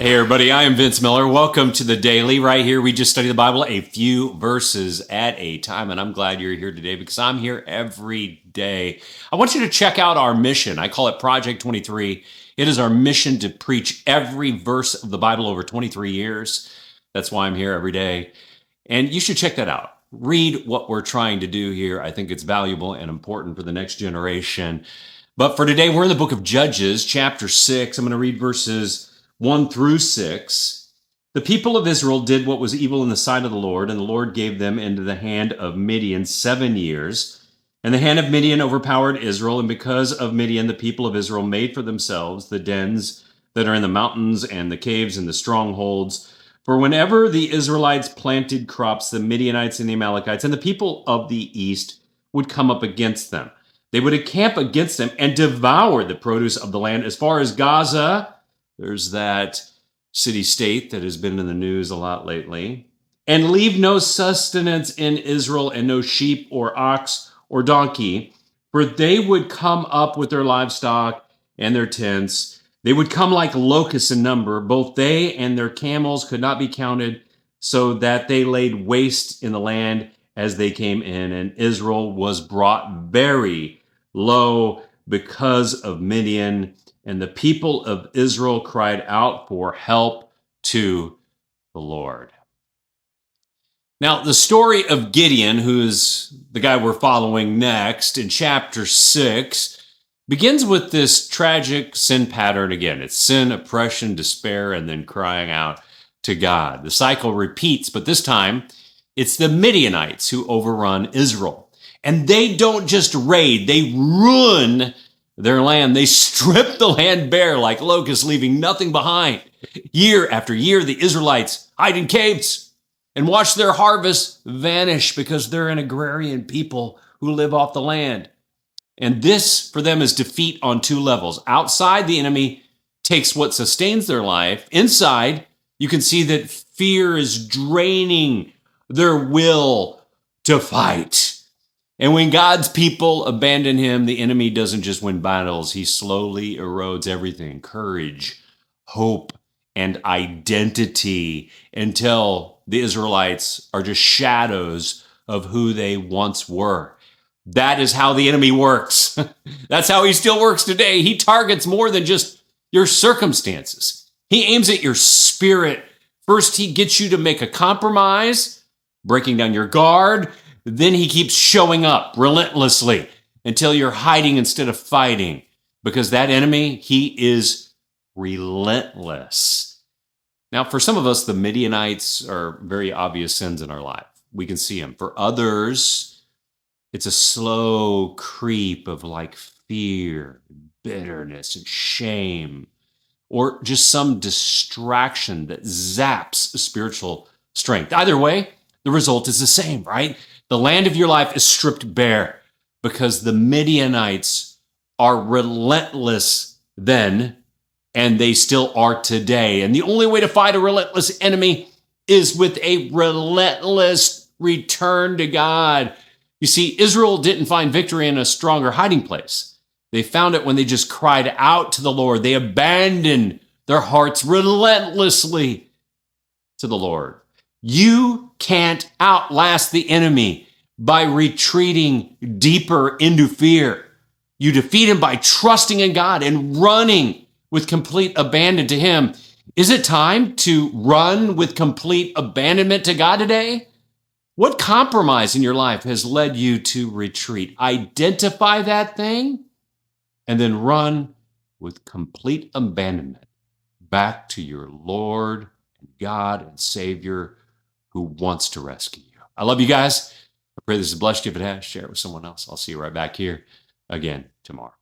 Hey everybody, I am Vince Miller. Welcome to the Daily. Right here, we just study the Bible a few verses at a time, and I'm glad you're here today because I'm here every day. I want you to check out our mission. I call it Project 23. It is our mission to preach every verse of the Bible over 23 years. That's why I'm here every day. And you should check that out. Read what we're trying to do here. I think it's valuable and important for the next generation. But for today, we're in the book of Judges, chapter 6. I'm going to read verses 1 through 6. The people of Israel did what was evil in the sight of the Lord, and the Lord gave them into the hand of Midian 7 years. And the hand of Midian overpowered Israel, and because of Midian, the people of Israel made for themselves the dens that are in the mountains and the caves and the strongholds. For whenever the Israelites planted crops, the Midianites and the Amalekites and the people of the east would come up against them. They would encamp against them and devour the produce of the land as far as Gaza. There's that city-state that has been in the news a lot lately. And leave no sustenance in Israel, and no sheep or ox or donkey, for they would come up with their livestock and their tents. They would come like locusts in number. Both they and their camels could not be counted, so that they laid waste in the land as they came in. And Israel was brought very low because of Midian. And the people of Israel cried out for help to the Lord. Now, the story of Gideon, who's the guy we're following next in chapter 6, begins with this tragic sin pattern again. It's sin, oppression, despair, and then crying out to God. The cycle repeats, but this time it's the Midianites who overrun Israel. And they don't just raid, they ruin their land. They strip the land bare like locusts, leaving nothing behind. Year after year, the Israelites hide in caves and watch their harvest vanish because they're an agrarian people who live off the land. And this, for them, is defeat on two levels. Outside, the enemy takes what sustains their life. Inside, you can see that fear is draining their will to fight. And when God's people abandon him, the enemy doesn't just win battles. He slowly erodes everything: courage, hope, and identity, until the Israelites are just shadows of who they once were. That is how the enemy works. That's how he still works today. He targets more than just your circumstances. He aims at your spirit. First, he gets you to make a compromise, breaking down your guard. Then he keeps showing up relentlessly until you're hiding instead of fighting, because that enemy, he is relentless. Now, for some of us, the Midianites are very obvious sins in our life. We can see them. For others, it's a slow creep of like fear, bitterness, and shame, or just some distraction that zaps spiritual strength. Either way, the result is the same, right? The land of your life is stripped bare because the Midianites are relentless then, and they still are today. And the only way to fight a relentless enemy is with a relentless return to God. You see, Israel didn't find victory in a stronger hiding place. They found it when they just cried out to the Lord. They abandoned their hearts relentlessly to the Lord. You can't outlast the enemy by retreating deeper into fear. You defeat him by trusting in God and running with complete abandon to him. Is it time to run with complete abandonment to God today? What compromise in your life has led you to retreat? Identify that thing and then run with complete abandonment back to your Lord and God and Savior, who wants to rescue you. I love you guys. I pray this has blessed you. If it has, share it with someone else. I'll see you right back here again tomorrow.